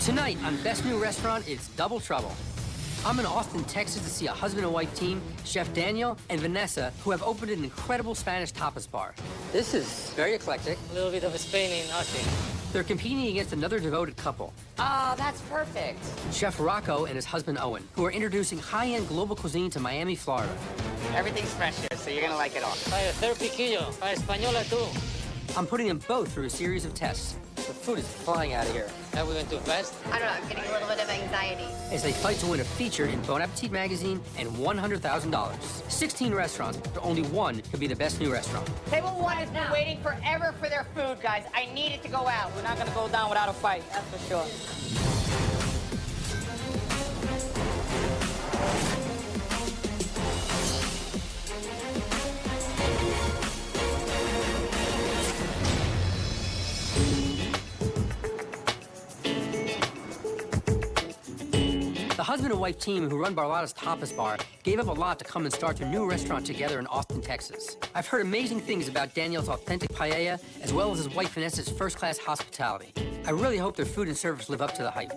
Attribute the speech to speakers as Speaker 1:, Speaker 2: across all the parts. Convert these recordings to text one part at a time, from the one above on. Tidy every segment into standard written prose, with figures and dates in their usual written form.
Speaker 1: Tonight on Best New Restaurant, it's Double Trouble. I'm in Austin, Texas to see a husband and wife team, Chef Daniel and Vanessa, who have opened an incredible Spanish tapas bar. This is very eclectic.
Speaker 2: A little bit of Spain in Austin.
Speaker 1: They're competing against another devoted couple,
Speaker 3: Oh, that's perfect.
Speaker 1: Chef Rocco and his husband Owen, who are introducing high-end global cuisine to Miami, Florida.
Speaker 3: Everything's fresh here, so you're gonna like it all.
Speaker 2: Para hacer piquillo, para española too.
Speaker 1: I'm putting them both through a series of tests. The food is flying out of here.
Speaker 2: Are we going too fast?
Speaker 4: I don't know, I'm getting a little bit of anxiety.
Speaker 1: As they fight to win a feature in Bon Appetit magazine and $100,000. 16 restaurants, but only one could be the best new restaurant.
Speaker 3: Table one has been waiting forever for their food, guys. I need it to go out. We're not gonna go down without a fight, that's for sure.
Speaker 1: The husband and wife team who run Barlata Tapas Bar gave up a lot to come and start their new restaurant together in Austin, Texas. I've heard amazing things about Daniel's authentic paella, as well as his wife Vanessa's first-class hospitality. I really hope their food and service live up to the hype.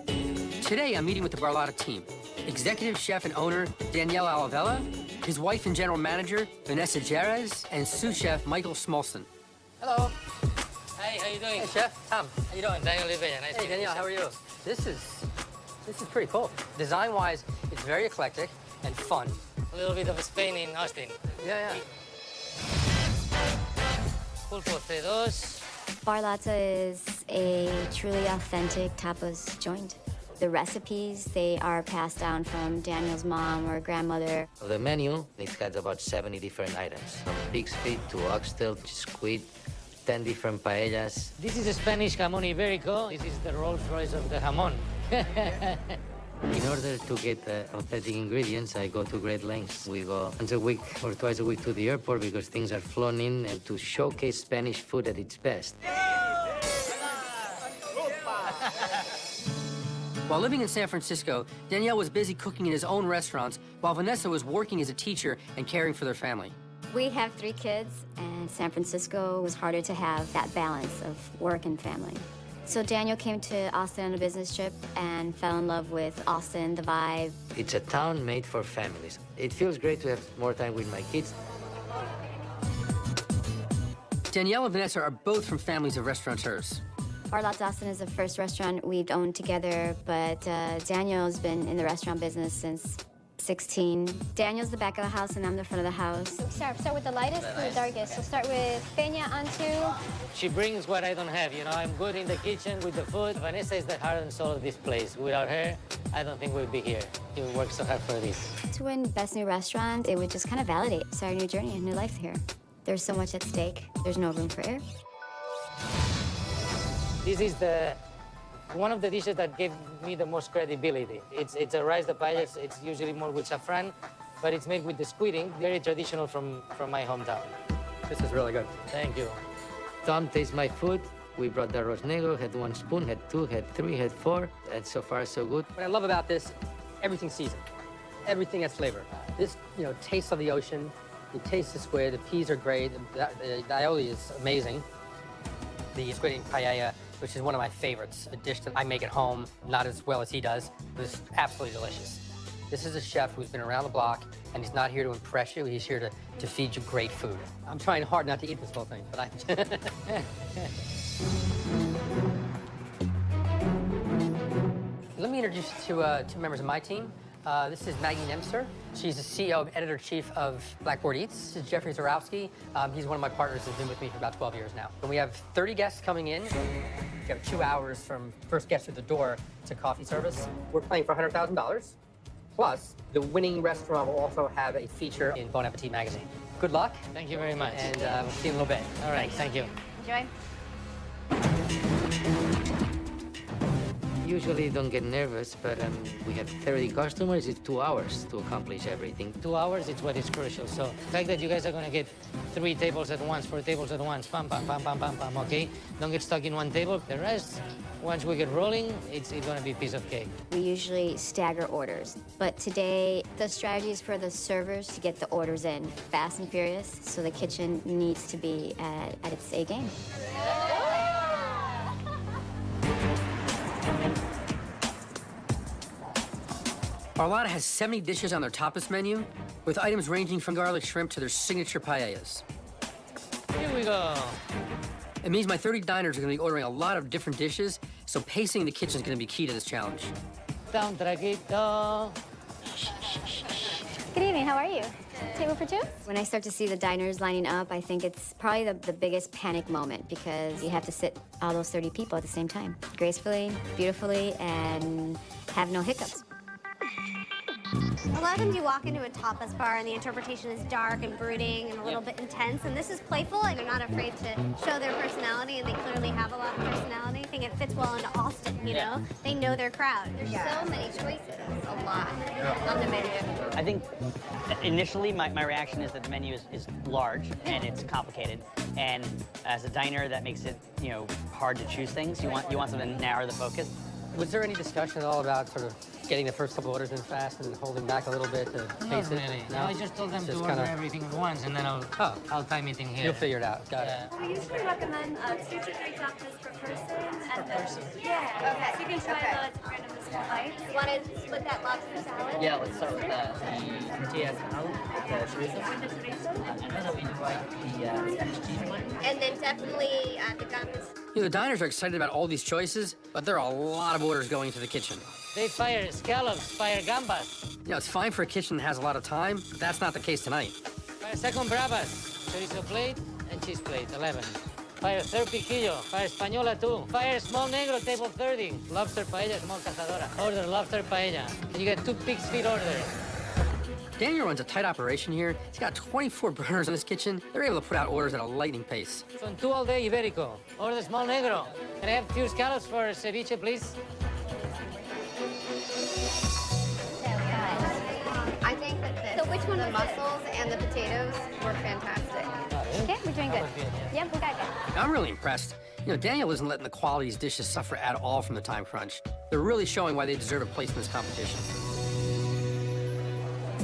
Speaker 1: Today, I'm meeting with the Barlata team. Executive chef and owner Danielle Alavella, his wife and general manager Vanessa Jerez, and sous chef Michael Smolson.
Speaker 2: Hello. Hi, how you doing?
Speaker 1: Hey, chef. Tom, how you doing?
Speaker 2: Daniel Oliveira, nice to
Speaker 1: Hey,
Speaker 2: meet
Speaker 1: Danielle,
Speaker 2: you.
Speaker 1: how are you? This is pretty cool. Design-wise, it's very eclectic and fun.
Speaker 2: A little bit of Spain in Austin.
Speaker 1: Yeah.
Speaker 2: Pulpo C2.
Speaker 5: Barlata is a truly authentic tapas joint. The recipes, they are passed down from Daniel's mom or grandmother.
Speaker 6: The menu, it has about 70 different items. From pig's feet to oxtail, squid, 10 different paellas.
Speaker 2: This is a Spanish jamón ibérico. This is the Rolls Royce of the jamón.
Speaker 6: In order to get authentic ingredients, I go to great lengths. We go once a week or twice a week to the airport because things are flown in and to showcase Spanish food at its best.
Speaker 1: While living in San Francisco, Danielle was busy cooking in his own restaurants, while Vanessa was working as a teacher and caring for their family.
Speaker 5: We have 3 kids, and San Francisco was harder to have that balance of work and family. So Daniel came to Austin on a business trip and fell in love with Austin, the vibe.
Speaker 6: It's a town made for families. It feels great to have more time with my kids.
Speaker 1: Danielle and Vanessa are both from families of restaurateurs.
Speaker 5: Barlata Austin is the first restaurant we've owned together, but Daniel's been in the restaurant business since 16. Daniel's the back of the house and I'm the front of the house.
Speaker 4: Start with the lightest to the darkest. So start with peña antu.
Speaker 2: She brings what I don't have, you know. I'm good in the kitchen with the food. Vanessa is the heart and soul of this place. Without her, I don't think we'd be here. She worked so hard for this.
Speaker 5: To win Best New Restaurant, it would just kind of validate, start a new journey, a new life here. There's so much at stake. There's no room for error.
Speaker 2: This is one of the dishes that gave me the most credibility. It's a rice de paella. It's usually more with saffron, but it's made with the squiding, very traditional from my hometown.
Speaker 1: This is really good.
Speaker 2: Thank you.
Speaker 6: Tom tastes my food. We brought the arroz negro, had 1 spoon, had 2, had 3, had 4, and so far so good.
Speaker 1: What I love about this, everything's seasoned. Everything has flavor. This, taste of the ocean. You taste the squid. The peas are great. The aioli is amazing. The squid and paella, which is one of my favorites, a dish that I make at home, not as well as he does, was absolutely delicious. This is a chef who's been around the block, and he's not here to impress you. He's here to feed you great food. I'm trying hard not to eat this whole thing, but I... Let me introduce you to 2 members of my team. This is Maggie Nemser. She's the CEO and editor-chief of Blackboard Eats. This is Jeffrey Zarowski. He's one of my partners who's been with me for about 12 years now. And we have 30 guests coming in. We have 2 hours from first guest through the door to coffee service. We're playing for $100,000. Plus, the winning restaurant will also have a feature in Bon Appetit magazine. Good luck.
Speaker 2: Thank you very much.
Speaker 1: And we'll see you in a little bit.
Speaker 2: All right, thank you.
Speaker 4: Enjoy.
Speaker 6: Usually don't get nervous, but we have 30 customers. It's 2 hours to accomplish everything.
Speaker 2: 2 hours is what is crucial. So the fact that you guys are going to get 3 tables at once, 4 tables at once, pam, pam, pam, pam, pam, pam, okay? Don't get stuck in one table. The rest, once we get rolling, it's going to be a piece of cake.
Speaker 5: We usually stagger orders, but today the strategy is for the servers to get the orders in fast and furious, so the kitchen needs to be at its A game.
Speaker 1: Barlata has 70 dishes on their tapas menu, with items ranging from garlic shrimp to their signature paellas.
Speaker 2: Here we go.
Speaker 1: It means my 30 diners are going to be ordering a lot of different dishes, so pacing in the kitchen is going to be key to this challenge.
Speaker 2: Down, traguito.
Speaker 4: Good evening, how are you? Table for two?
Speaker 5: When I start to see the diners lining up, I think it's probably the biggest panic moment because you have to sit all those 30 people at the same time, gracefully, beautifully, and have no hiccups.
Speaker 7: A lot of times you walk into a tapas bar and the interpretation is dark and brooding and a little bit intense, and this is playful and they're not afraid to show their personality, and they clearly have a lot of personality. I think it fits well into Austin, you know? They know their crowd. There's so many choices, a lot on the menu.
Speaker 3: I think initially my reaction is that the menu is large and it's complicated. And as a diner, that makes it, you know, hard to choose things. You want something to narrow the focus.
Speaker 1: Was there any discussion at all about sort of getting the first couple orders in fast and then holding back a little bit to pace
Speaker 2: Not
Speaker 1: it?
Speaker 2: really.
Speaker 1: No?
Speaker 2: I just told them to
Speaker 1: Just
Speaker 2: order
Speaker 1: kinda-
Speaker 2: everything at once, and then I'll time it in here.
Speaker 1: You'll figure it out. Got it.
Speaker 8: We usually recommend 2 to 3 tapas per person. Yeah. Okay. So you can try the random small bites.
Speaker 7: You want to split that lobster salad?
Speaker 3: Yeah, let's start with the tortilla salad, the chorizo.
Speaker 8: With the chorizo.
Speaker 3: And then we like the Spanish cheese plate.
Speaker 7: And then definitely the gums.
Speaker 1: You know, the diners are excited about all these choices, but there are a lot of orders going into the kitchen.
Speaker 2: They fire scallops, fire gambas,
Speaker 1: You know, it's fine for a kitchen that has a lot of time, but that's not the case tonight.
Speaker 2: fire second bravas, chorizo plate and cheese plate, 11. Fire third piquillo, fire española 2. Fire small negro, table 30. Lobster paella, small cazadora. Order lobster paella. And you get 2 pig's feet orders.
Speaker 1: Daniel runs a tight operation here. He's got 24 burners in his kitchen. They're able to put out orders at a lightning pace.
Speaker 2: So 2 all day Iberico. Order small negro. Can I have 2 scallops for ceviche, please?
Speaker 7: I think that
Speaker 4: So which one
Speaker 7: the
Speaker 4: was it?
Speaker 7: mussels and the potatoes were fantastic.
Speaker 4: Okay, we're doing good. Yep, we got it.
Speaker 1: I'm really impressed. You know, Daniel isn't letting the quality of these dishes suffer at all from the time crunch. They're really showing why they deserve a place in this competition.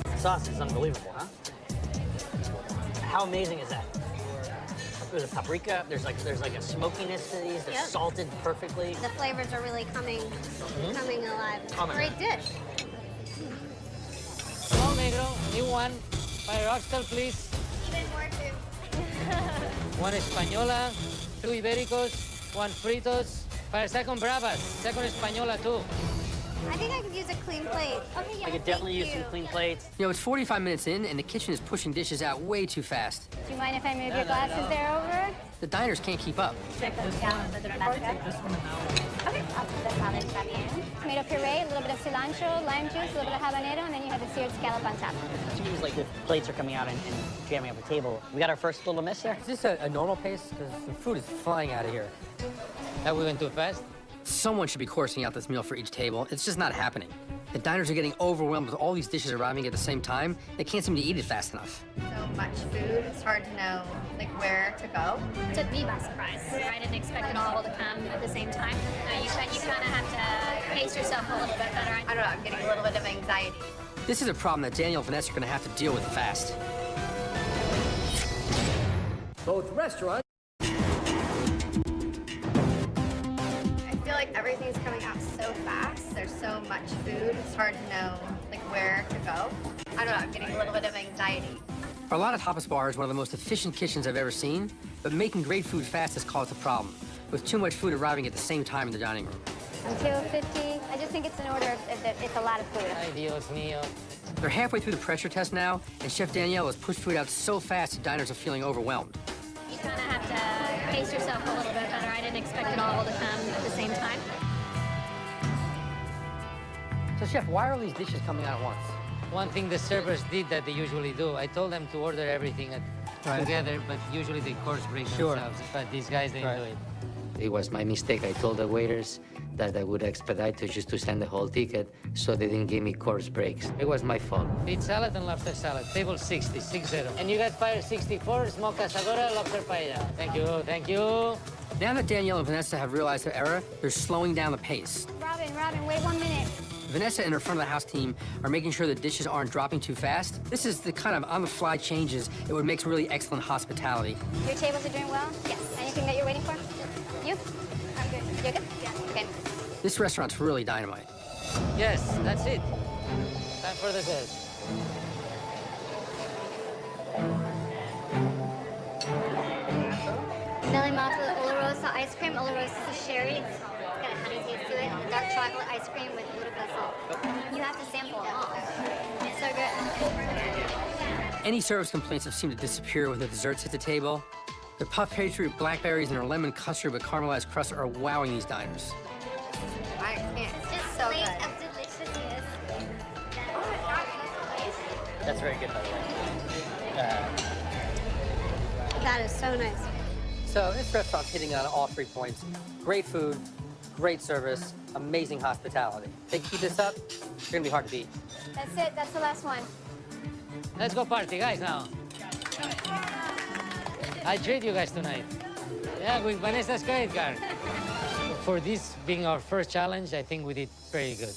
Speaker 3: The sauce is unbelievable, huh? How amazing is that? There's a paprika. There's like a smokiness to these. They're
Speaker 7: Yep.
Speaker 3: salted perfectly.
Speaker 7: The flavors are really coming alive.
Speaker 3: Oh my
Speaker 7: Great dish.
Speaker 2: Small negro, new one. Fire oxtail, please.
Speaker 7: Even more too.
Speaker 2: 1 española, 2 Ibericos, 1 fritos. Fire second bravas, second española 2.
Speaker 7: I think I could use a clean plate. Okay, yeah.
Speaker 3: I could definitely use
Speaker 7: thank
Speaker 3: some clean
Speaker 7: you.
Speaker 3: plates.
Speaker 1: You know, it's 45 minutes in, and the kitchen is pushing dishes out way too fast.
Speaker 4: Do you mind if I move your glasses there over?
Speaker 1: The diners can't keep up.
Speaker 4: Check those down with the pasta. Okay, I'll put the salad también. Tomato puree, a little bit of cilantro, lime juice, a little bit of habanero, and then you have the seared scallop on top.
Speaker 3: It seems like the plates are coming out and jamming up the table. We got our first little miss there.
Speaker 1: Is this a normal pace? Because the food is flying out of here.
Speaker 2: That we went too fast?
Speaker 1: Someone should be coursing out this meal for each table. It's just not happening. The diners are getting overwhelmed with all these dishes arriving at the same time. They can't seem to eat it fast enough.
Speaker 7: So much food. It's hard to know like where to go.
Speaker 8: Took me by surprise. I didn't expect it all to come at the same time. You kind of have to pace yourself a little bit better.
Speaker 7: I don't know. I'm getting a little bit of anxiety.
Speaker 1: This is a problem that Daniel and Vanessa are going to have to deal with fast. Both restaurants.
Speaker 7: I feel like everything's coming out so fast. There's so much food. It's hard to know like where to go. I don't know. I'm getting a little bit of anxiety.
Speaker 1: Barlata Tapas Bar is one of the most efficient kitchens I've ever seen, but making great food fast has caused a problem, with too much food arriving at the same time in the dining room.
Speaker 4: I'm 250. I just think it's an order it's a lot of food.
Speaker 2: Ay, Dios mío.
Speaker 1: They're halfway through the pressure test now, and Chef Danielle has pushed food out so fast the diners are feeling overwhelmed.
Speaker 8: You kind of have to pace yourself a little bit better. I didn't expect it all to come at the same time.
Speaker 1: So, Chef, why are all these dishes coming out at once?
Speaker 2: One thing the servers did that they usually do, I told them to order everything together, but usually they course break themselves. But these guys didn't do it.
Speaker 6: It was my mistake. I told the waiters that I would expedite just to send the whole ticket, so they didn't give me course breaks. It was my fault.
Speaker 2: Beet salad and lobster salad, table 60, 6-0. And you got fire 64, small cazadora, lobster paella. Thank you, thank you.
Speaker 1: Now that Danielle and Vanessa have realized their error, they're slowing down the pace.
Speaker 4: Robin, wait 1 minute.
Speaker 1: Vanessa and her front-of-the-house team are making sure the dishes aren't dropping too fast. This is the kind of on-the-fly changes that would make really excellent hospitality.
Speaker 4: Your tables are doing well? Yes. Anything that you're waiting for? You? I'm good. You're good? Yeah. Okay.
Speaker 1: This restaurant's really dynamite.
Speaker 2: Yes, that's it. Time for dessert.
Speaker 7: Nelly Malta Olorosa ice cream. Olorosa is sherry. It's got a honey taste to it. And dark chocolate ice cream with a little bit of salt. You have to sample them all. It's so good.
Speaker 1: Any service complaints have seemed to disappear when the desserts hit the table. The puff pastry with blackberries and our lemon custard with caramelized crust are wowing these diners.
Speaker 7: I can't. It's just so good. Of deliciousness.
Speaker 3: That's very good, by the way.
Speaker 7: That is so nice.
Speaker 1: So this restaurant's hitting on all 3 points. Great food, great service, amazing hospitality. If they keep this up, it's gonna be hard to beat.
Speaker 4: That's it. That's the last one.
Speaker 2: Let's go party, guys, now. I treat you guys tonight. Yeah, with Vanessa's credit card. For this being our first challenge, I think we did very good.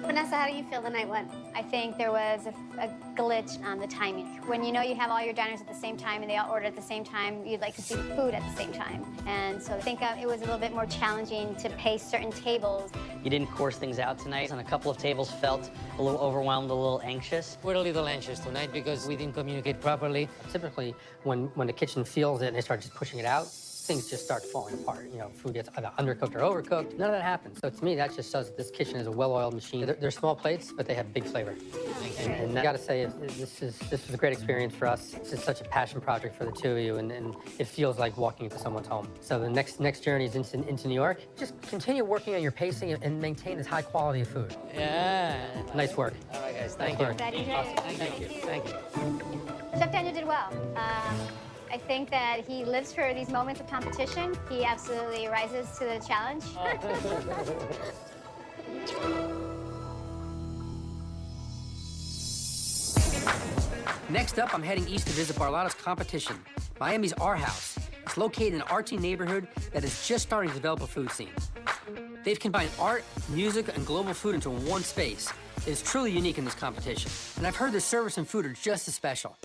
Speaker 7: Vanessa, how do you feel the night went?
Speaker 4: I think there was a glitch on the timing. When you know you have all your diners at the same time and they all order at the same time, you'd like to see the food at the same time. And so I think it was a little bit more challenging to pace certain tables.
Speaker 3: You didn't course things out tonight, and a couple of tables felt a little overwhelmed, a little anxious.
Speaker 2: We're a little anxious tonight because we didn't communicate properly.
Speaker 1: Typically, when the kitchen feels it and they start just pushing it out, things just start falling apart. You know, food gets either undercooked or overcooked. None of that happens. So to me, that just shows that this kitchen is a well-oiled machine. They're small plates, but they have big flavor. And I gotta say, this was a great experience for us. This is such a passion project for the two of you, and it feels like walking into someone's home. So the next journey is into New York. Just continue working on your pacing and maintain this high quality of food.
Speaker 2: Yeah.
Speaker 1: Nice work.
Speaker 2: All right, guys. Thank you.
Speaker 7: Glad you did.
Speaker 2: Thank you. Thank you.
Speaker 4: Chef Daniel did well. I think that he lives for these moments of competition. He absolutely rises to the challenge.
Speaker 1: Next up, I'm heading east to visit Barlata's competition, Miami's Our House. It's located in an artsy neighborhood that is just starting to develop a food scene. They've combined art, music, and global food into one space. It is truly unique in this competition, and I've heard the service and food are just as special.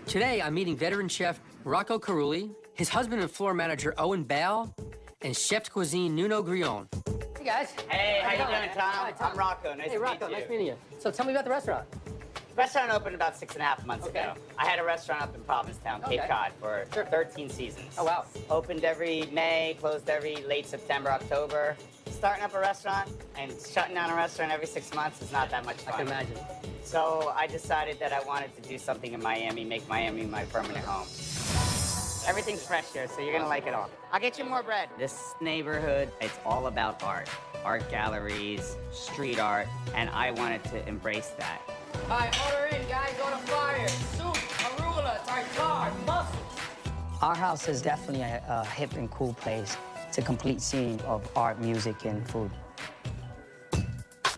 Speaker 1: Today, I'm meeting veteran chef Rocco Carulli, his husband and floor manager Owen Bale, and chef de cuisine Nuno Grion. Hey, guys.
Speaker 9: Hey, how you
Speaker 1: doing?
Speaker 9: doing, Tom?
Speaker 1: Hi, Tom.
Speaker 9: I'm Rocco. Nice to meet
Speaker 1: Rocco,
Speaker 9: you.
Speaker 1: nice meeting you. So tell me about the restaurant.
Speaker 9: Restaurant opened about 6.5 months
Speaker 1: Okay.
Speaker 9: ago. I had a restaurant up in Provincetown, Cape
Speaker 1: Okay.
Speaker 9: Cod, for
Speaker 1: Sure.
Speaker 9: 13 seasons.
Speaker 1: Oh, wow.
Speaker 9: Opened every May, closed every late September, October. Starting up a restaurant and shutting down a restaurant every 6 months is not that much fun.
Speaker 1: I can imagine.
Speaker 9: So I decided that I wanted to do something in Miami, make Miami my permanent home. Everything's fresh here, so you're gonna like it all. I'll get you more bread. This neighborhood, it's all about art. Art galleries, street art, and I wanted to embrace that.
Speaker 10: All right, order in, guys. Order fire, soup, arugula, tartare, mussels.
Speaker 11: Our house is definitely a hip and cool place. It's a complete scene of art, music, and food.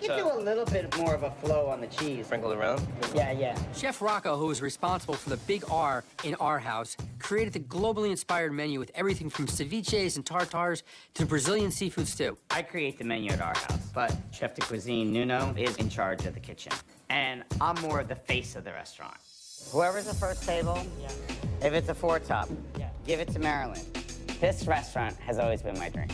Speaker 9: You do a little bit more of a flow on the cheese.
Speaker 10: Sprinkle around.
Speaker 11: Yeah.
Speaker 1: Chef Rocco, who is responsible for the big R in Our House, created the globally inspired menu with everything from ceviches and tartars to Brazilian seafood stew.
Speaker 9: I create the menu at our house, but chef de cuisine Nuno is in charge of the kitchen. And I'm more of the face of the restaurant. Whoever's the first table, if it's a four-top, give it to Marilyn. This restaurant has always been my dream,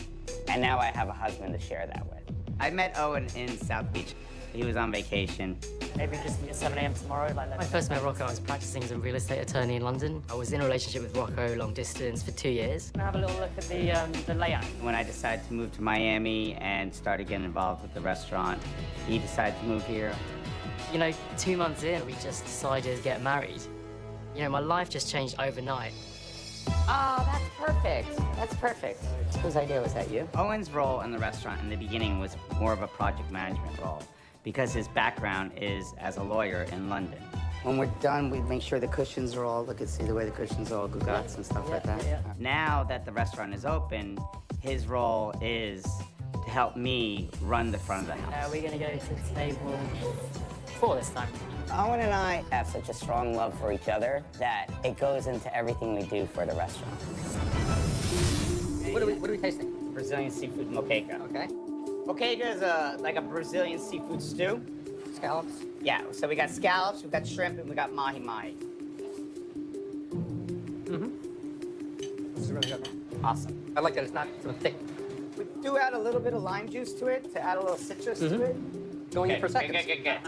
Speaker 9: and now I have a husband to share that with. I met Owen in South Beach. He was on vacation.
Speaker 11: Maybe just meet at 7 a.m. tomorrow.
Speaker 12: When I first met Rocco, I was practicing as a real estate attorney in London. I was in a relationship with Rocco, long distance, for 2 years.
Speaker 11: Have a little look at the layout.
Speaker 9: When I decided to move to Miami and started getting involved with the restaurant, he decided to move here.
Speaker 12: You know, 2 months in, we just decided to get married. You know, my life just changed overnight.
Speaker 9: Oh, that's perfect. That's perfect. Whose idea was that, you? Owen's role in the restaurant in the beginning was more of a project management role because his background is as a lawyer in London. When we're done, we make sure the cushions are all, see the way the cushions are all Gugats and stuff like that. Now that the restaurant is open, his role is to help me run the front of the house.
Speaker 11: We're gonna go to table 4 this time.
Speaker 9: Owen and I have such a strong love for each other that it goes into everything we do for the restaurant.
Speaker 1: What are we tasting?
Speaker 9: Brazilian seafood moqueca.
Speaker 1: Okay.
Speaker 9: Moqueca is like a Brazilian seafood stew.
Speaker 1: Scallops.
Speaker 9: Yeah, so we got scallops, we got shrimp, and we got mahi-mahi.
Speaker 1: This is really good.
Speaker 9: Awesome.
Speaker 1: I like that it's not so thick.
Speaker 9: We do add a little bit of lime juice to it to add a little citrus to it.
Speaker 1: Going in for seconds.
Speaker 3: Good.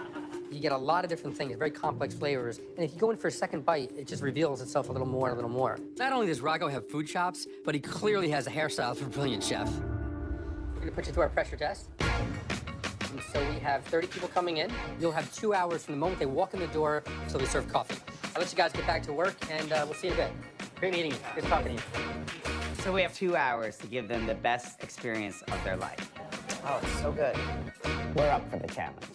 Speaker 1: You get a lot of different things, very complex flavors. And if you go in for a second bite, it just reveals itself a little more and a little more. Not only does Rocco have food chops, but he clearly has a hairstyle for a brilliant chef. We're gonna put you through our pressure test. And so we have 30 people coming in. You'll have 2 hours from the moment they walk in the door till they serve coffee. I'll let you guys get back to work, and we'll see you in a bit. Great meeting you. Good talking to you.
Speaker 9: So we have 2 hours to give them the best experience of their life. Oh, it's so good. We're up for the challenge.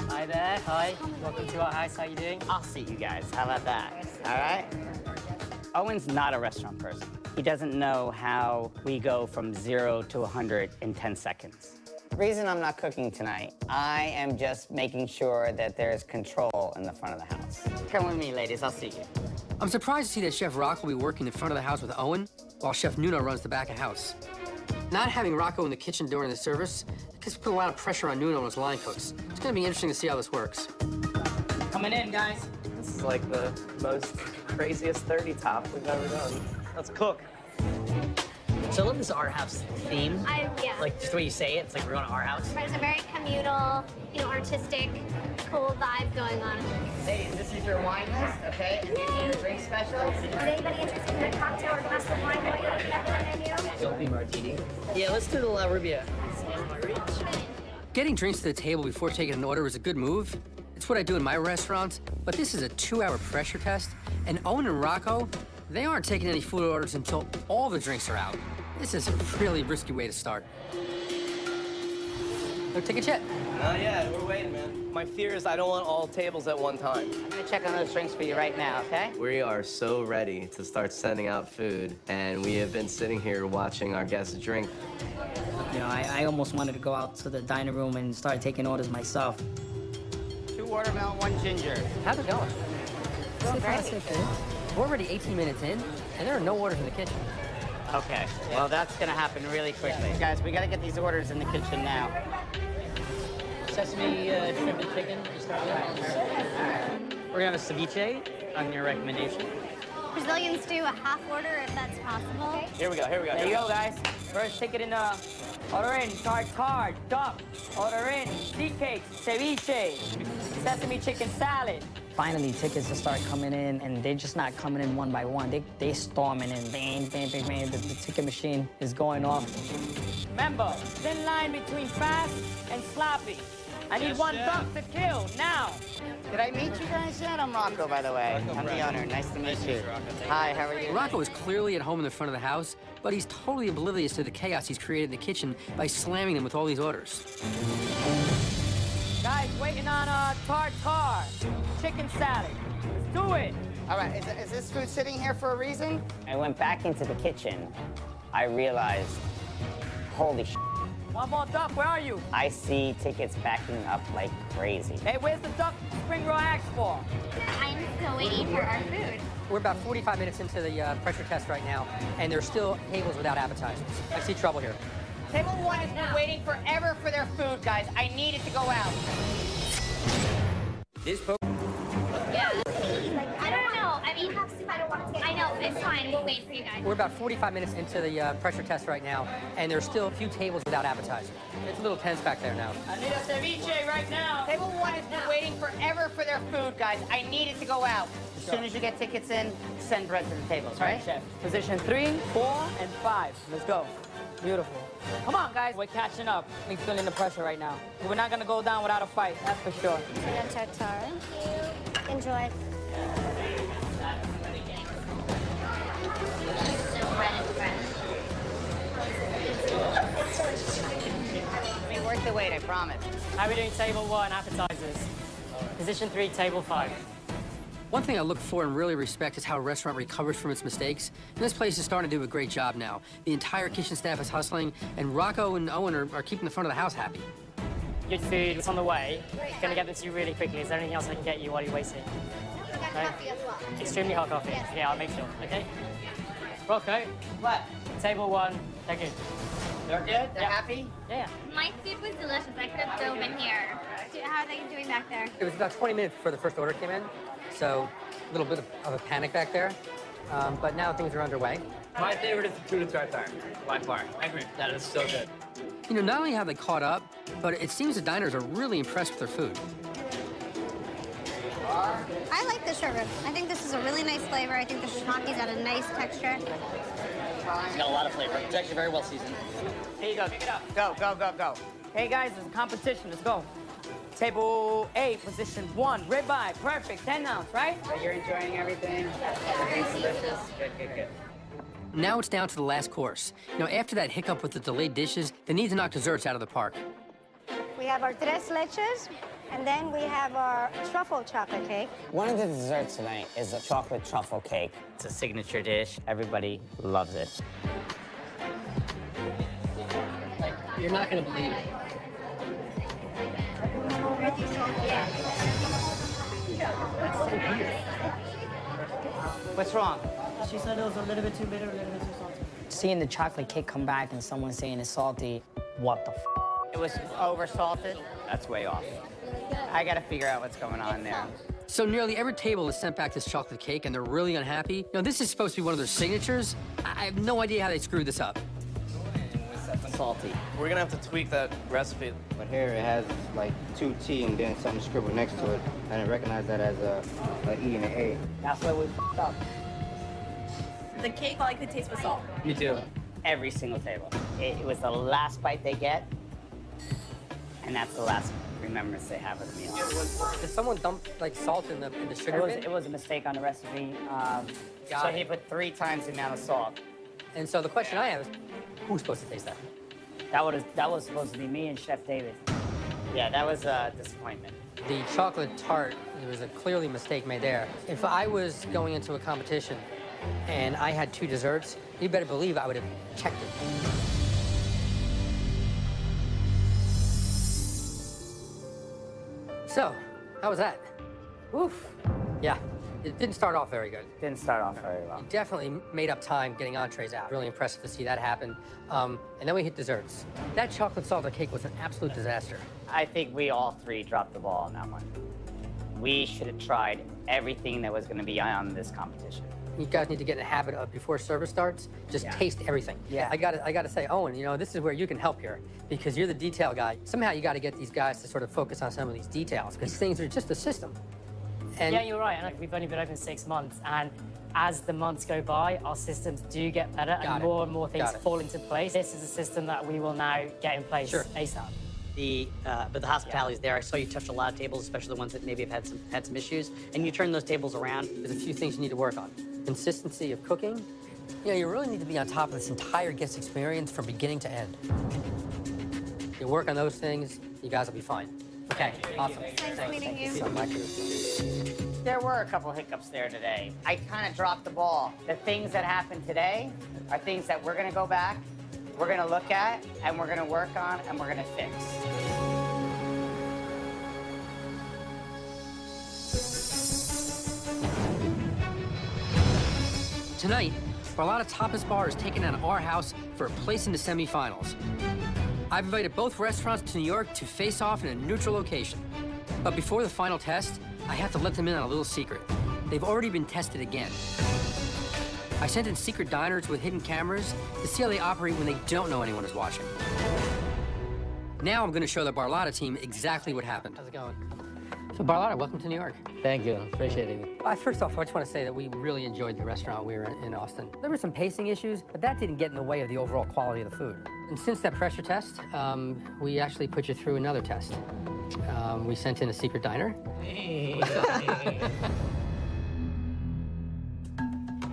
Speaker 12: Hi there, hi. Welcome to our house, how you doing?
Speaker 9: I'll seat you guys. How about that? All right? Owen's not a restaurant person. He doesn't know how we go from 0 to 100 in 10 seconds. The reason I'm not cooking tonight, I am just making sure that there's control in the front of the house. Come with me, ladies. I'll seat you.
Speaker 1: I'm surprised to see that Chef Rocco will be working in front of the house with Owen, while Chef Nuno runs the back of house. Not having Rocco in the kitchen during the service has put a lot of pressure on Nuno and his line cooks. It's gonna be interesting to see how this works.
Speaker 3: Coming in, guys.
Speaker 10: This is like the most craziest 30 top we've ever done. Let's cook.
Speaker 3: So I love this art house theme.
Speaker 7: Yeah.
Speaker 3: Like just the way you say it, it's like we're going to our house.
Speaker 7: There's a very communal, artistic, cool vibe going on.
Speaker 9: Ladies, this is your wine list, okay? And these are your drink specials.
Speaker 7: Is anybody interested in a cocktail or glass of wine while you're looking at the menu?
Speaker 3: Don't be martini. Yeah, let's do the La Rubia.
Speaker 1: Getting drinks to the table before taking an order is a good move. It's what I do in my restaurants, but this is a 2-hour pressure test, and Owen and Rocco, they aren't taking any food orders until all the drinks are out. This is a really risky way to start. No tickets yet?
Speaker 10: Not yet. We're waiting, man. My fear is I don't want all tables at one time.
Speaker 9: I'm gonna check on those drinks for you right now, okay?
Speaker 10: We are so ready to start sending out food, and we have been sitting here watching our guests drink.
Speaker 11: I almost wanted to go out to the dining room and start taking orders myself.
Speaker 9: 2 watermelon, 1 ginger.
Speaker 1: How's it going?
Speaker 11: So far, so good.
Speaker 1: We're already 18 minutes in, and there are no orders in the kitchen.
Speaker 9: Okay, well, that's gonna happen really quickly. Guys, we gotta get these orders in the kitchen now.
Speaker 3: Sesame, shrimp and chicken to start with. We're gonna have a ceviche on your recommendation.
Speaker 7: Brazilian stew, a half order if that's possible.
Speaker 10: Here we go.
Speaker 9: There you go, guys. First ticket in order in tartare, duck, order in sea cakes, ceviche, sesame chicken salad.
Speaker 11: Finally, tickets just start coming in, and they're just not coming in one by one. They storming in, bang, bang, bang, bang. The ticket machine is going off.
Speaker 9: Remember, thin line between fast and sloppy. I need 1 duck to kill, now. Did I meet you guys yet? I'm Rocco, by the way. I'm the owner. Nice to meet you. Hi, how are you?
Speaker 1: Rocco is clearly at home in the front of the house, but he's totally oblivious to the chaos he's created in the kitchen by slamming them with all these orders.
Speaker 9: Guys, waiting on tartare, chicken salad. Let's do it. All right, is this food sitting here for a reason? I went back into the kitchen. I realized, holy shit. 1 more duck, where are you? I see tickets backing up like crazy. Hey, where's the duck spring roll asked for?
Speaker 7: I'm still waiting for our food.
Speaker 1: We're about 45 minutes into the pressure test right now, and there's still tables without appetizers. I see trouble here.
Speaker 9: Table 1 has been waiting forever for their food, guys. I need it to go out.
Speaker 1: This folks.
Speaker 7: Yeah. I don't know. I mean, I don't want to take. I know. It's fine. We'll wait for you guys.
Speaker 1: We're about 45 minutes into the pressure test right now, and there's still a few tables without appetizers. It's a little tense back there now.
Speaker 9: I need a ceviche right now. Table 1 has been waiting forever for their food, guys. I need it to go out. As soon as you get tickets in, send bread to the tables, right? Chef. Position 3, 4, and 5. Let's go. Beautiful. Come on, guys. We're catching up. We're feeling the pressure right now. We're not going to go down without a fight, that's for sure.
Speaker 7: Tartare. Thank you. Enjoy.
Speaker 9: I mean, worth the wait, I promise.
Speaker 12: How are we doing table 1, appetizers? Position 3, table 5.
Speaker 1: One thing I look for and really respect is how a restaurant recovers from its mistakes. And this place is starting to do a great job now. The entire kitchen staff is hustling, and Rocco and Owen are keeping the front of the house happy.
Speaker 12: Good food, it's on the way. Gonna get this to you really quickly. Is there anything else I can get you while you're waiting? Okay. Extremely hot coffee. Yeah, I'll make sure, okay? Rocco.
Speaker 9: What?
Speaker 12: Table 1, they're good.
Speaker 9: They're good? They're happy?
Speaker 12: Yeah.
Speaker 7: My food was delicious. I could have drove in here. How are they doing back there?
Speaker 1: It was about 20 minutes before the first order came in, so a little bit of a panic back there. but now things are underway.
Speaker 13: My favorite is the tuna tartare, by far. I agree. That is so good.
Speaker 1: You know, not only have they caught up, but it seems the diners are really impressed with their food.
Speaker 7: I like the short rib. I think this is a really nice flavor. I think the shiitake's got a nice texture.
Speaker 3: It's got a lot of flavor. It's actually very well seasoned.
Speaker 11: Here you go. Pick it up. Go, go, go, go. Hey, guys, there's a competition. Let's go. Table A, position 1, ribeye. Perfect. 10 ounce, right?
Speaker 9: So you're enjoying everything? Delicious. Good, good, good.
Speaker 1: Now it's down to the last course. You know, after that hiccup with the delayed dishes, they need to knock desserts out of the park.
Speaker 14: We have our tres leches, and then we have our truffle chocolate cake.
Speaker 9: One of the desserts tonight is a chocolate truffle cake. It's a signature dish. Everybody loves it.
Speaker 1: You're not going to believe it.
Speaker 11: What's wrong?
Speaker 12: She said it was a little bit too bitter, a little bit too salty.
Speaker 11: Seeing the chocolate cake come back and someone saying it's salty, what the f? It was over salted?
Speaker 9: That's way off. I gotta figure out what's going on there.
Speaker 1: So nearly every table has sent back this chocolate cake, and they're really unhappy. You know, this is supposed to be one of their signatures. I have no idea how they screwed this up.
Speaker 9: Salty.
Speaker 10: We're gonna have to tweak that recipe.
Speaker 15: But here it has like 2T and then something scribbled next to it. I didn't recognize that as a E and an A.
Speaker 11: That's why we f***ed up.
Speaker 16: The cake, all I could taste was salt.
Speaker 9: Me too. Every single table. It was the last bite they get, and that's the last remembrance they have of the meal.
Speaker 1: Did someone dump like salt in the sugar bin?
Speaker 11: It was a mistake on the recipe. So he put 3 times the amount of salt.
Speaker 1: And so the question I have is, who's supposed to taste that?
Speaker 11: That was supposed to be me and Chef David.
Speaker 9: Yeah, that was a disappointment.
Speaker 1: The chocolate tart, there was a clearly mistake made there. If I was going into a competition and I had 2 desserts, you better believe I would have checked it. So, how was that? Oof. Yeah, it didn't start off very good.
Speaker 9: Didn't start off very well.
Speaker 1: You definitely made up time getting entrees out. Really impressive to see that happen. And then we hit desserts. That chocolate salted cake was an absolute disaster.
Speaker 9: I think we all 3 dropped the ball on that one. We should have tried everything that was going to be on this competition.
Speaker 1: You guys need to get in the habit of, before service starts, just taste everything. Yeah. I gotta say, Owen, you know, this is where you can help here, because you're the detail guy. Somehow you gotta get these guys to sort of focus on some of these details, because things are just a system. And
Speaker 12: yeah, you're right. And we've only been open 6 months, and as the months go by, our systems do get better, and more things fall into place. This is a system that we will now get in place ASAP.
Speaker 3: But the hospitality is there. I saw you touch a lot of tables, especially the ones that maybe have had some issues, and you turn those tables around.
Speaker 1: There's a few things you need to work on. Consistency of cooking. You know, you really need to be on top of this entire guest experience from beginning to end. You work on those things, you guys will be fine. Okay, awesome.
Speaker 7: Nice meeting you.
Speaker 1: So much.
Speaker 9: There were a couple hiccups there today. I kind of dropped the ball. The things that happened today are things that we're going to go back, we're going to look at, and we're going to work on, and we're going to fix.
Speaker 1: Tonight, Barlata Tapas Bar is taking on our house for a place in the semifinals. I've invited both restaurants to New York to face off in a neutral location. But before the final test, I have to let them in on a little secret. They've already been tested again. I sent in secret diners with hidden cameras to see how they operate when they don't know anyone is watching. Now I'm going to show the Barlata team exactly what happened. How's it going? So Barlata, welcome to New York.
Speaker 6: Thank you, appreciate it.
Speaker 1: First off, I just want to say that we really enjoyed the restaurant we were in Austin. There were some pacing issues, but that didn't get in the way of the overall quality of the food. And since that pressure test, we actually put you through another test. We sent in a secret diner.
Speaker 8: We're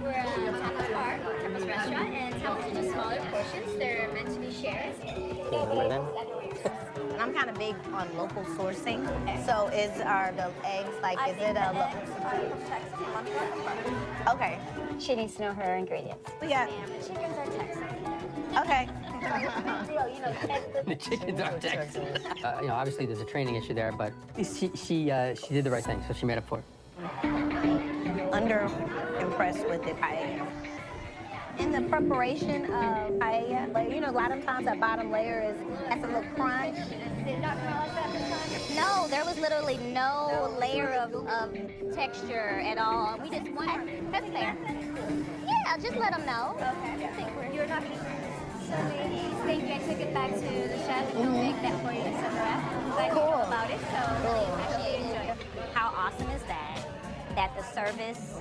Speaker 8: at Tapas Bar, Tapas Restaurant, and tapas are just smaller portions. They're meant to be shared.
Speaker 16: I'm kind of big on local sourcing. So are the eggs, like, is it a local? Okay.
Speaker 4: She needs to know her ingredients.
Speaker 16: We got.
Speaker 4: And the chickens are Texan.
Speaker 16: Okay.
Speaker 1: The chickens are Texan. You know, obviously there's a training issue there, but she did the right thing, so she made up for it.
Speaker 16: Under impressed with the paella. In the preparation of paella, like, you know, a lot of times that bottom layer has a little crunch.
Speaker 8: Did it not come out like that this time?
Speaker 7: No, there was literally no layer of texture at all. We just wanted, that's fair. Yeah, just let them know. Okay. I think you're not going to
Speaker 4: So maybe thank you. I took it back to the chef and he'll make that for you to serve up. Glad you know about it, so really appreciate it.
Speaker 7: How awesome is that? That the service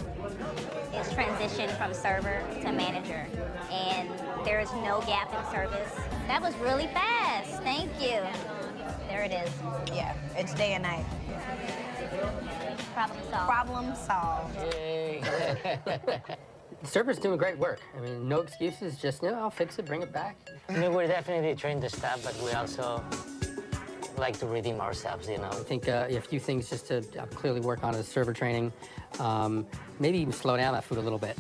Speaker 7: is transitioned from server to manager, and there is no gap in service. That was really fast. Thank you. There it is.
Speaker 16: Yeah, it's day and night.
Speaker 7: Problem solved.
Speaker 16: Problem solved.
Speaker 1: Yay. The server's doing great work. I mean, no excuses, just, I'll fix it, bring it back.
Speaker 2: I mean, we're definitely trained the staff, but we also like to redeem ourselves,
Speaker 1: I think a few things just to clearly work on is server training. Maybe even slow down that food a little bit.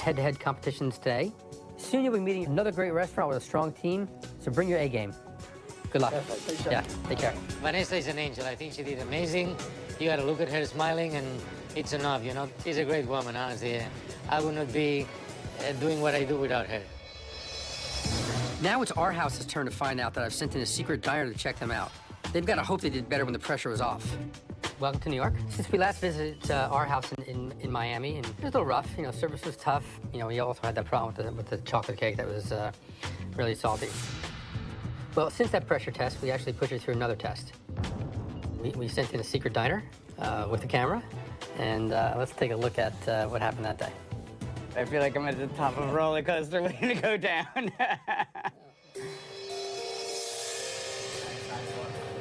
Speaker 1: Head-to-head competitions today. Soon you'll be meeting another great restaurant with a strong team, so bring your A game. Good luck. Yeah, take care.
Speaker 2: Vanessa is an angel. I think she did amazing. You got to look at her smiling, and it's enough, She's a great woman, honestly. I would not be doing what I do without her.
Speaker 1: Now it's our house's turn to find out that I've sent in a secret diner to check them out. They've got to hope they did better when the pressure was off. Welcome to New York. Since we last visited our house in Miami, and it was a little rough, service was tough. We also had that problem with the chocolate cake that was really salty. Well, since that pressure test, we actually put you through another test. We sent in a secret diner with the camera, and let's take a look at what happened that day.
Speaker 11: I feel like I'm at the top of a roller coaster waiting to go down.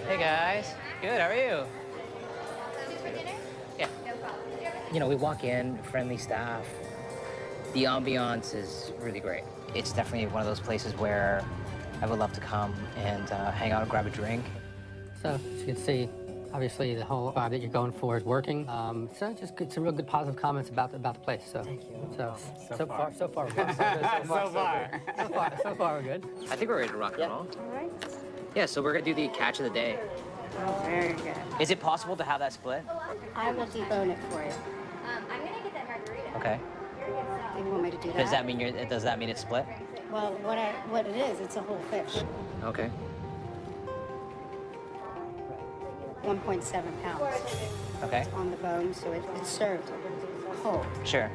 Speaker 11: Hey guys, good, how are you?
Speaker 17: Yeah. We walk in, friendly staff. The ambiance is really great. It's definitely one of those places where I would love to come and hang out and grab a drink.
Speaker 1: So, as you can see, obviously the whole vibe that you're going for is working. So just some real good positive comments about the place. So, thank you. So far, we're good. So far, we're good.
Speaker 17: I think we're ready to rock and roll.
Speaker 16: All right.
Speaker 17: Yeah, so we're gonna do the catch of the day.
Speaker 16: Oh, very good.
Speaker 11: Is it possible to have that split?
Speaker 14: I will debone it for you.
Speaker 7: I'm gonna get that margarita.
Speaker 11: Okay.
Speaker 14: You want me to do that?
Speaker 11: Does that mean it's split?
Speaker 14: Well, what it is, it's a whole fish.
Speaker 17: Okay.
Speaker 14: 1.7 pounds.
Speaker 11: Okay.
Speaker 14: It's on the bone, so it's served whole.
Speaker 11: Sure.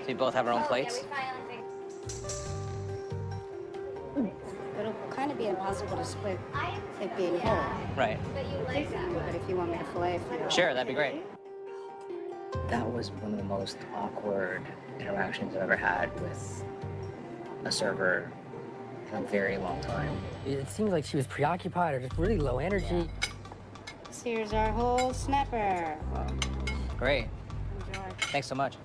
Speaker 11: So you both have our own plates?
Speaker 14: It'll kind of be impossible to split it being whole.
Speaker 11: Right.
Speaker 14: But if you want me to fillet it for you.
Speaker 11: Sure, that'd be great.
Speaker 17: That was one of the most awkward interactions I've ever had with a server in a very long time.
Speaker 1: It seems like she was preoccupied or just really low energy.
Speaker 14: Here's our whole snapper.
Speaker 11: Great.
Speaker 14: Enjoy.
Speaker 11: Thanks so much.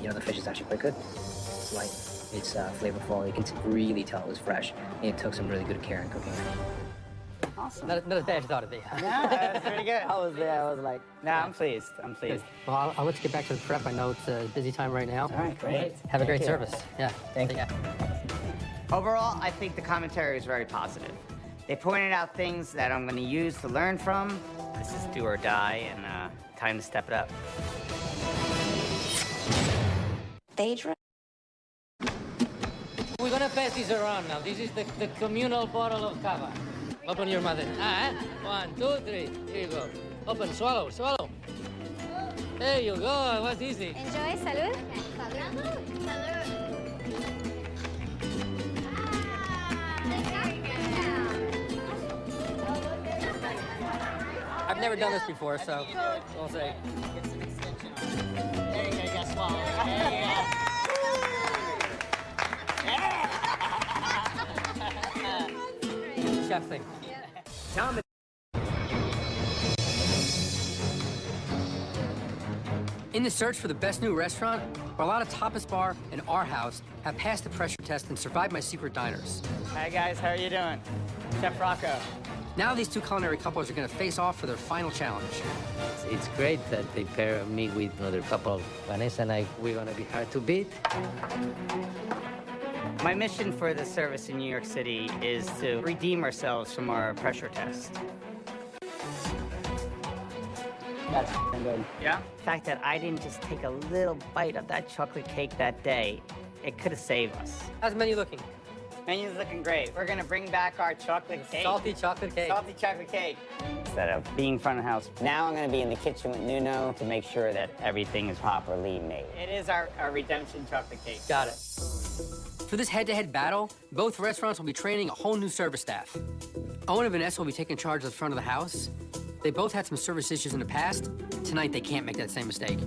Speaker 17: The fish is actually quite good. It's light, it's flavorful. You can really tell it was fresh. And it took some really good care in cooking it.
Speaker 14: Awesome.
Speaker 1: Not as bad as I thought it'd be.
Speaker 11: Yeah, that's pretty good. I was there. I was like, nah, I'm pleased.
Speaker 1: Good. Well, I'll let you get back to the prep. I know it's a busy time right now.
Speaker 11: All right, great.
Speaker 1: Have a great service. Yeah.
Speaker 11: Thank you. Overall, I think the commentary is very positive. They pointed out things that I'm going to use to learn from. This is do or die, and time to step it up.
Speaker 16: Phaedra?
Speaker 2: We're gonna pass this around now. This is the communal bottle of cava. Open your mouth. 1, 2, 3. Here you go. Open, swallow. There you go. It was easy.
Speaker 7: Enjoy, salud.
Speaker 1: I've never done this before, so we'll see.
Speaker 11: There you go, you got swallow.
Speaker 1: Chef thing. In the search for the best new restaurant, Barlata Tapas Bar and Our House have passed the pressure test and survived my secret diners.
Speaker 11: Hi guys, how are you doing? Chef Rocco.
Speaker 1: Now these two culinary couples are going to face off for their final challenge.
Speaker 6: It's great that they pair me with another couple. Vanessa and I, we're going to be hard to beat.
Speaker 11: My mission for the service in New York City is to redeem ourselves from our pressure test. That's good. Yeah? The fact that I didn't just take a little bite of that chocolate cake that day, it could have saved us.
Speaker 1: How's the menu looking?
Speaker 11: Menu's looking great. We're gonna bring back our chocolate cake.
Speaker 1: Salty chocolate cake.
Speaker 11: Salty chocolate cake. Instead of being front of house, now I'm gonna be in the kitchen with Nuno to make sure that everything is properly made. It is our redemption chocolate cake.
Speaker 1: Got it. For this head-to-head battle, both restaurants will be training a whole new service staff. Owen and Vanessa will be taking charge of the front of the house. They both had some service issues in the past. Tonight, they can't make that same mistake.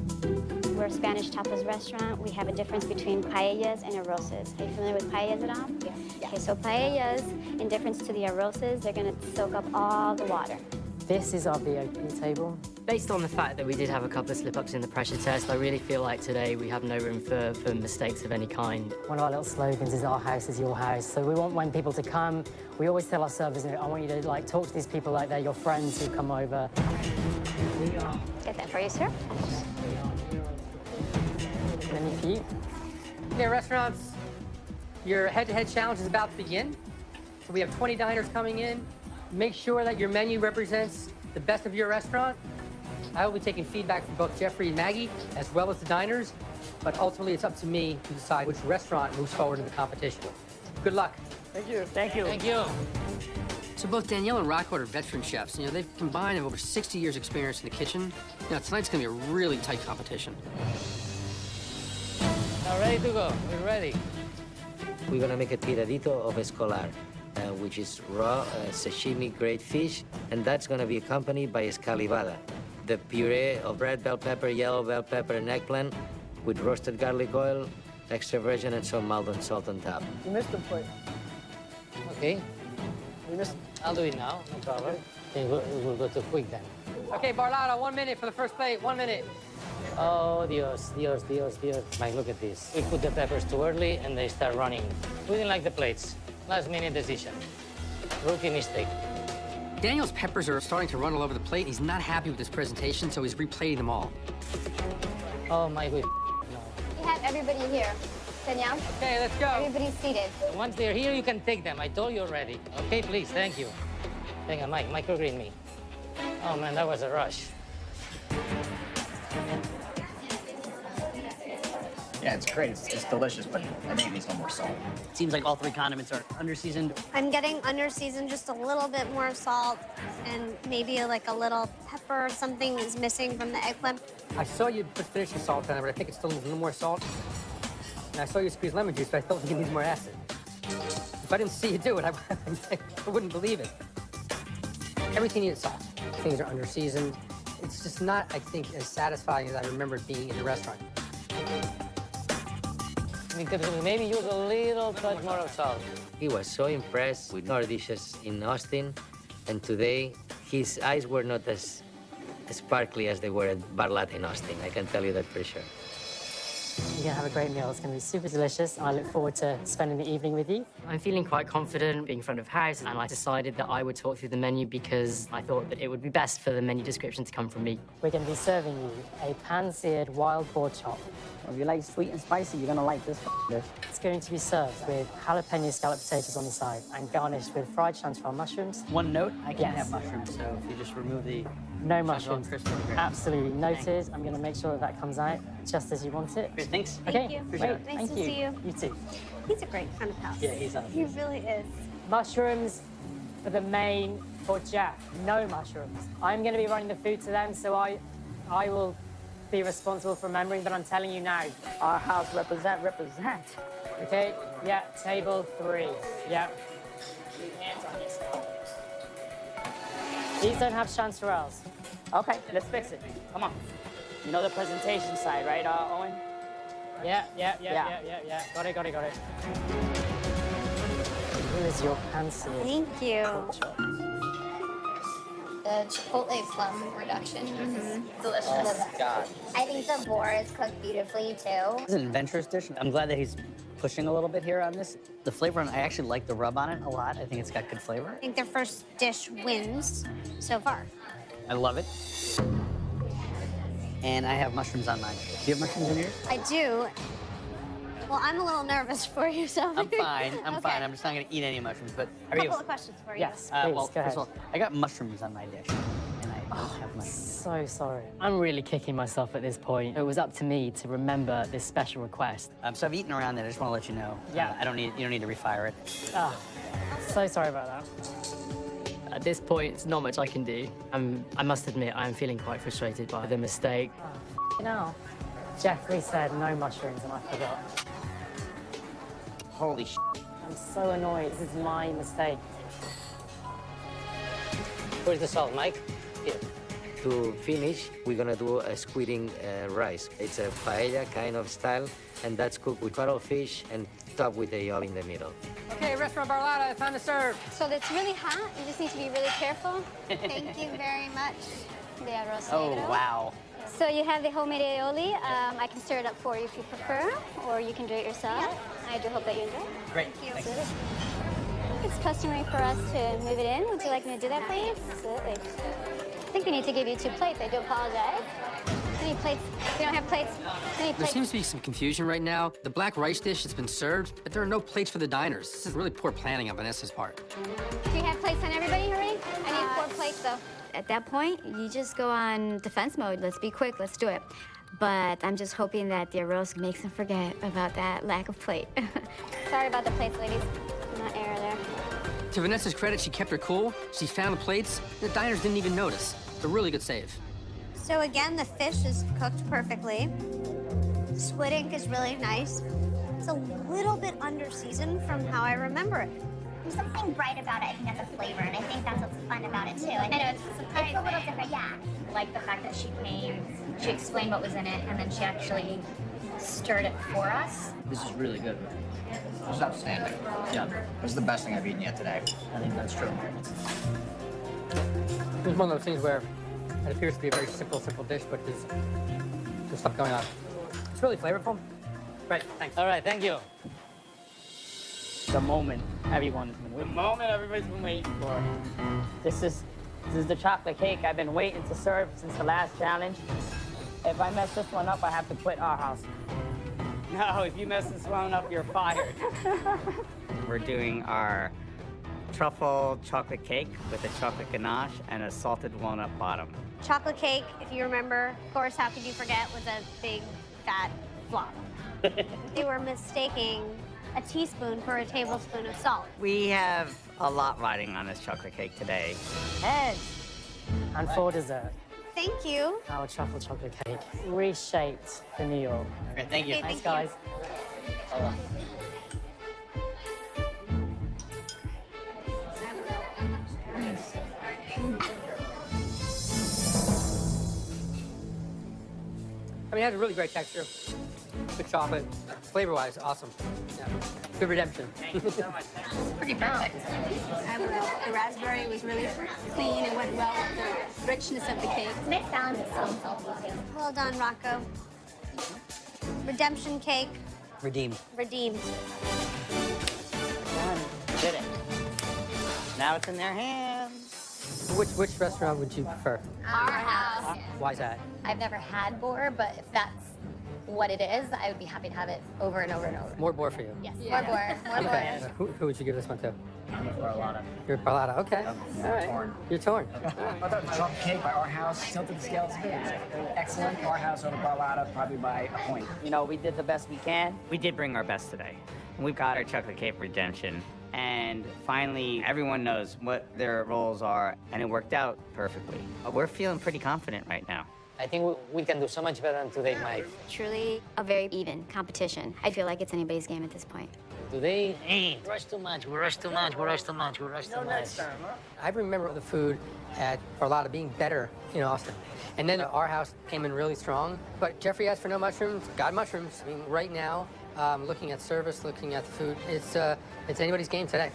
Speaker 4: We're a Spanish tapas restaurant. We have a difference between paellas and arrozes. Are you familiar with paellas at all? Yes. Okay, so paellas, in difference to the arrozes, they're gonna soak up all the water.
Speaker 12: This is our VIP table.
Speaker 18: Based on the fact that we did have a couple of slip-ups in the pressure test, I really feel like today we have no room for mistakes of any kind.
Speaker 12: One of our little slogans is our house is your house. So we want when people to come, we always tell our servers, I want you to like talk to these people like they're your friends who come over.
Speaker 4: Get that for you, sir.
Speaker 12: Menu for you.
Speaker 1: Okay, restaurants, your head-to-head challenge is about to begin. So we have 20 diners coming in. Make sure that your menu represents the best of your restaurant. I will be taking feedback from both Jeffrey and Maggie, as well as the diners, but ultimately it's up to me to decide which restaurant moves forward in the competition. Good luck.
Speaker 11: Thank you. Thank you.
Speaker 1: Thank you. So both Danielle and Rockwell are veteran chefs. They've combined over 60 years experience in the kitchen. Tonight's gonna be a really tight competition.
Speaker 6: Now ready to go, we're ready. We're gonna make a tiradito of escolar, which is raw sashimi grade fish, and that's gonna be accompanied by escalivada, the puree of red bell pepper, yellow bell pepper, and eggplant with roasted garlic oil, extra virgin, and some Maldon salt on top.
Speaker 12: You missed the plate.
Speaker 2: Okay,
Speaker 12: You missed.
Speaker 2: I'll do it now, no problem. Okay, we'll go too quick then.
Speaker 1: Okay, Barlata, 1 minute for the first plate, 1 minute.
Speaker 2: Oh, Dios, Dios, Dios, Dios. Mike, look at this. We put the peppers too early and they start running. We didn't like the plates. Last minute decision. Rookie mistake.
Speaker 1: Daniel's peppers are starting to run all over the plate, and he's not happy with his presentation, so he's replating them all.
Speaker 2: Oh, Mike,
Speaker 4: We have everybody here. Danielle?
Speaker 1: Okay, let's go.
Speaker 4: Everybody's seated.
Speaker 2: once they're here, you can take them. I told you already. Okay, please, thank you. Hang on, Mike, microgreen me. Oh, man, that was a rush.
Speaker 13: Yeah, it's great. It's delicious, but I think it needs a little more salt.
Speaker 3: Seems like all three condiments are under-seasoned.
Speaker 7: I'm getting under-seasoned, just a little bit more salt, and maybe like a little pepper or something is missing from the eggplant.
Speaker 1: I saw you put finishing salt on it, but I think it still needs a little more salt. And I saw you squeeze lemon juice, but I still think it needs more acid. If I didn't see you do it, I wouldn't believe it. Everything needs salt. Things are under-seasoned. It's just not, I think, as satisfying as I remember it being in the restaurant.
Speaker 2: Maybe use a little touch more of salt.
Speaker 6: He was so impressed with our dishes in Austin, and today his eyes were not as sparkly as they were at Barlata in Austin. I can tell you that for sure.
Speaker 12: You're gonna have a great meal. It's gonna be super delicious. I look forward to spending the evening with you.
Speaker 18: I'm feeling quite confident being in front of house, and I decided that I would talk through the menu because I thought that it would be best for the menu description to come from me.
Speaker 12: We're gonna be serving you a pan-seared wild boar chop.
Speaker 19: If you like sweet and spicy, you're gonna like this dish.
Speaker 12: It's going to be served with jalapeno scalloped potatoes on the side and garnished with fried chanterelle mushrooms.
Speaker 3: One note, I can't
Speaker 12: Yes.
Speaker 3: have mushrooms, so if you just remove the...
Speaker 12: No mushrooms.
Speaker 3: crispy, great.
Speaker 12: Absolutely noted. I'm going to make sure that that comes out just as you want it.
Speaker 3: Great, thanks.
Speaker 12: Okay.
Speaker 7: Thank you.
Speaker 12: Great.
Speaker 7: Nice
Speaker 12: Thank
Speaker 7: to
Speaker 12: you.
Speaker 7: see you.
Speaker 12: You too.
Speaker 7: He's a great front of house.
Speaker 12: Yeah, he's on.
Speaker 7: He really is.
Speaker 12: Mushrooms for the main for Jeff. No mushrooms. I'm going to be running the food to them, so I will be responsible for remembering, but I'm telling you now.
Speaker 19: Our house represent.
Speaker 12: Okay? Yeah, table 3. Yeah. Hands on yourself. These don't have chanterelles.
Speaker 19: Okay, let's fix it. Come on. You know the presentation side, right, Owen?
Speaker 12: Yeah. Got it. Here is your pan-seared.
Speaker 7: Thank you.
Speaker 4: The chipotle plum reduction. Delicious.
Speaker 3: Oh, God.
Speaker 4: I think the boar is cooked beautifully, too.
Speaker 3: This is an adventurous dish. I'm glad that he's pushing a little bit here on this. The flavor, I actually like the rub on it a lot. I think it's got good flavor.
Speaker 7: I think their first dish wins so far.
Speaker 3: I love it. And I have mushrooms on mine. Do you have mushrooms in yours?
Speaker 7: I do. Well, I'm a little nervous for you, so.
Speaker 3: I'm fine. I'm
Speaker 7: Okay.
Speaker 3: fine. I'm just not going to eat any mushrooms. But
Speaker 7: A couple of questions for you.
Speaker 12: Yes,
Speaker 3: well,
Speaker 12: please, go
Speaker 3: first
Speaker 12: ahead.
Speaker 3: of all, I got mushrooms on my dish, and
Speaker 12: I'm so sorry. I'm really kicking myself at this point. It was up to me to remember this special request.
Speaker 3: So I've eaten around it. I just want to let you know.
Speaker 12: Yeah.
Speaker 3: You don't need to refire it.
Speaker 12: So sorry about that. At this point, it's not much I can do. I must admit, I'm feeling quite frustrated by the mistake. No. Jeffrey said no mushrooms, and I forgot.
Speaker 11: Holy sh!
Speaker 12: I'm so annoyed. This is my mistake.
Speaker 6: Where's the salt, Mike? Here. To finish, we're gonna do a squidding rice. It's a paella kind of style, and that's cooked with cuttlefish and topped with the olive in the middle.
Speaker 1: Okay, Restaurant Barlata, time to serve.
Speaker 4: So it's really hot. You just need to be really careful. Thank you very much. The arroz
Speaker 3: Oh,
Speaker 4: negro.
Speaker 3: wow.
Speaker 4: So you have the homemade aioli. I can stir it up for you if you prefer, or you can do it yourself. I do hope that you enjoy.
Speaker 3: Great.
Speaker 4: Thank you. It's customary for us to move it in. Would you like me to do that, please? Absolutely. I think we need to give you 2 plates. I do apologize. Any plates? We don't have plates. Any
Speaker 1: There
Speaker 4: plates?
Speaker 1: seems to be some confusion right now. The black rice dish has been served, but there are no plates for the diners. This is really poor planning on Vanessa's part.
Speaker 4: Do you have plates on everybody, Marie? I need 4 plates, though.
Speaker 5: At that point, you just go on defense mode. Let's be quick, let's do it. But I'm just hoping that the arroz makes them forget about that lack of plate.
Speaker 4: Sorry about the plates, ladies. Not error there.
Speaker 1: To Vanessa's credit, she kept her cool. She found the plates. The diners didn't even notice. It's a really good save.
Speaker 7: So again, the fish is cooked perfectly. Squid ink is really nice. It's a little bit under-seasoned from how I remember it.
Speaker 20: There's something bright about it, I think, that's a flavor, and I think that's what's fun about it, too. I know, it's a little different, yeah.
Speaker 8: Like the fact that she came, she explained what was in it, and then she actually stirred it for us.
Speaker 13: This is really good. This is outstanding. Yeah. This is the best thing I've eaten yet today. I think that's true.
Speaker 1: It's one of those things where it appears to be a very simple dish, but there's stuff going on. It's really flavorful. Great, thanks.
Speaker 2: All right, thank you.
Speaker 19: The moment everyone's been waiting for. This is the chocolate cake I've been waiting to serve since the last challenge. If I mess this one up, I have to quit our house. No, if you mess this one up, you're fired.
Speaker 11: We're doing our truffle chocolate cake with a chocolate ganache and a salted walnut bottom.
Speaker 7: Chocolate cake, if you remember, of course, how could you forget, was a big, fat flop. They were mistaking a teaspoon for a tablespoon of salt.
Speaker 11: We have a lot riding on this chocolate cake today.
Speaker 12: And for dessert,
Speaker 7: Thank you.
Speaker 12: our truffle chocolate cake reshaped for New York.
Speaker 3: Great, thank you.
Speaker 7: Okay,
Speaker 12: Thanks,
Speaker 7: thank you.
Speaker 12: guys.
Speaker 1: I mean, it has a really great texture. Good chocolate. Flavor-wise, awesome. Yeah. Good redemption.
Speaker 8: Thank you so much. Pretty perfect.
Speaker 4: The raspberry was really clean and went well with the richness of the cake.
Speaker 20: Nice balance of salt and salty.
Speaker 7: Well done, Rocco. Redemption cake,
Speaker 1: Redeemed.
Speaker 7: redeemed.
Speaker 11: Done. Did it. Now it's in their hands.
Speaker 1: Which restaurant would you prefer?
Speaker 8: Our house.
Speaker 1: Why is that?
Speaker 8: I've never had boar, but if that's what it is, I would be happy to have it over and over and over.
Speaker 1: More boar for you.
Speaker 8: Yes, more boar, more
Speaker 1: Okay.
Speaker 8: boar.
Speaker 1: Who would you give this one to?
Speaker 13: I'm a Barlata.
Speaker 1: You're Barlata. Okay. All right.
Speaker 13: Torn.
Speaker 1: You're torn.
Speaker 13: I thought the chocolate cake by Our House tilted the scales a bit. Excellent. Our House over Barlata, probably by a point.
Speaker 19: You know, we did the best we can.
Speaker 11: We did bring our best today. We've got our chocolate cake redemption. And finally, everyone knows what their roles are, and it worked out perfectly. We're feeling pretty confident right now.
Speaker 2: I think we can do so much better than today, Mike.
Speaker 5: Truly a very even competition. I feel like it's anybody's game at this point.
Speaker 2: Today, we rush too much, we rush too much, we rush too much, we rush too much.
Speaker 1: I remember the food at Barlata being better in Austin. And then Our House came in really strong. But Jeffrey asked for no mushrooms, got mushrooms. I mean, right now, looking at service, looking at the food, it's anybody's game today.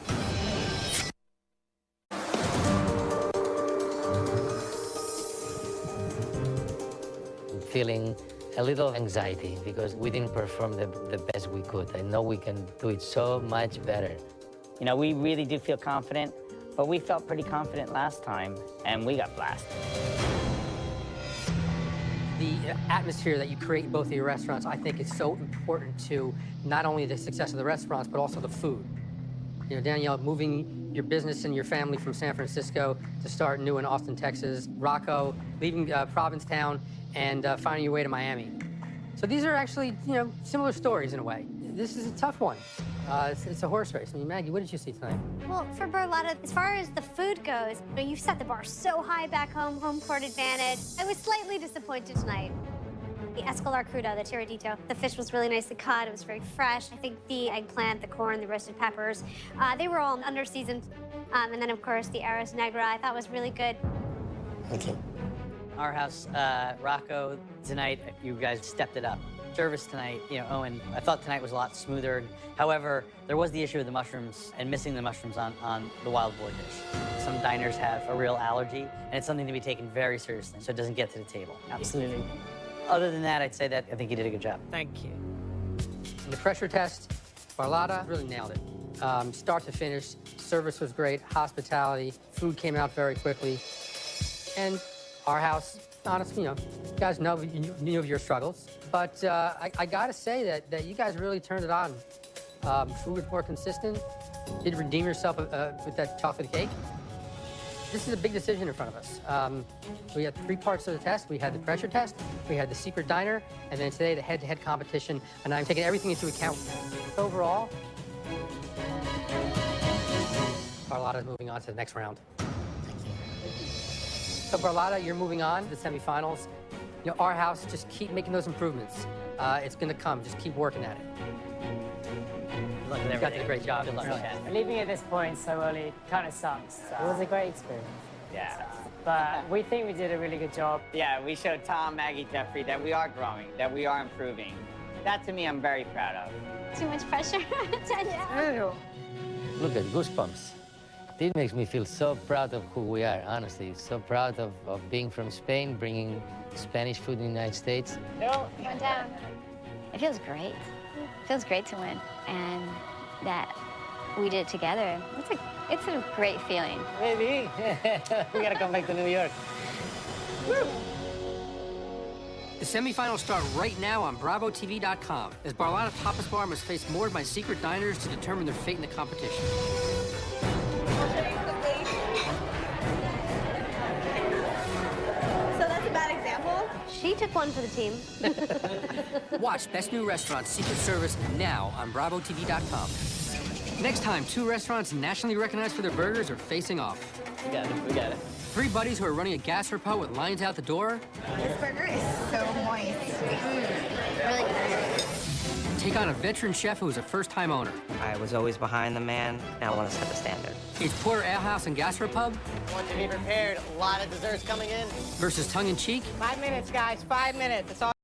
Speaker 6: I'm feeling a little anxiety because we didn't perform the best we could. I know we can do it so much better.
Speaker 11: You know, we really do feel confident, but we felt pretty confident last time, and we got blasted.
Speaker 1: The atmosphere that you create in both of your restaurants, I think, is so important to not only the success of the restaurants, but also the food. You know, Danielle, moving your business and your family from San Francisco to start new in Austin, Texas, Rocco, leaving Provincetown, and finding your way to Miami. So these are actually, similar stories in a way. This is a tough one. It's a horse race. I mean, Maggie, what did you see tonight?
Speaker 7: Well, for Barlata, as far as the food goes, you set the bar so high back home, home court advantage. I was slightly disappointed tonight. The escolar crudo, the tiradito, the fish was really nicely cut. It was very fresh. I think the eggplant, the corn, the roasted peppers, they were all under-seasoned. And then, of course, the arroz negra I thought was really good.
Speaker 3: Okay. Our house, Rocco, tonight, you guys stepped it up. Service tonight, Owen, I thought tonight was a lot smoother. However, there was the issue of the mushrooms and missing the mushrooms on the wild boar dish. Some diners have a real allergy, and it's something to be taken very seriously, so it doesn't get to the table.
Speaker 12: Absolutely.
Speaker 3: Other than that, I'd say that I think you did a good job.
Speaker 12: Thank you.
Speaker 1: In the pressure test, Barlata really nailed it. Start to finish, service was great, hospitality, food came out very quickly, and our house, honestly, you guys know you of your struggles, but I gotta say that you guys really turned it on. Food was more consistent. Did redeem yourself with that chocolate cake. This is a big decision in front of us. We had 3 parts of the test. We had the pressure test, we had the secret diner, and then today the head-to-head competition, and I'm taking everything into account. Overall, Barlata's moving on to the next round. So Barlata, you're moving on to the semifinals. Our house, just keep making those improvements. It's gonna come, just keep working at it.
Speaker 3: Good luck with
Speaker 1: You guys did a great job.
Speaker 3: Good luck.
Speaker 12: Leaving at this point so early kind of sucks. It was a great experience.
Speaker 11: Yeah.
Speaker 12: But we think we did a really good job.
Speaker 11: Yeah, we showed Tom, Maggie, Jeffrey that we are growing, that we are improving. That, to me, I'm very proud of.
Speaker 4: Too much pressure, Danielle.
Speaker 6: Look at goosebumps. This makes me feel so proud of who we are, honestly. So proud of being from Spain, bringing Spanish food in the United States.
Speaker 4: No, going down.
Speaker 5: It feels great. It feels great to win. And that we did it together. It's a great feeling.
Speaker 6: Maybe. We gotta come back to New York.
Speaker 1: The semifinals start right now on BravoTV.com, as Barlata Tapas Bar must face more of my secret diners to determine their fate in the competition.
Speaker 7: So that's a bad example. She took one for the team.
Speaker 1: Watch Best New Restaurant Secret Service now on BravoTV.com. Next time, 2 restaurants nationally recognized for their burgers are facing off.
Speaker 3: We got it. We got it.
Speaker 1: 3 buddies who are running a gastropub with lines out the door.
Speaker 21: This burger is so moist.
Speaker 4: Really good.
Speaker 1: Take on a veteran chef who is a first-time owner.
Speaker 10: I was always behind the man. Now I want to set the standard.
Speaker 1: It's Porter Ale House and Gastropub
Speaker 22: Want to be prepared. A lot of desserts coming in.
Speaker 1: versus tongue-in-cheek.
Speaker 22: 5 minutes, guys. 5 minutes. That's all.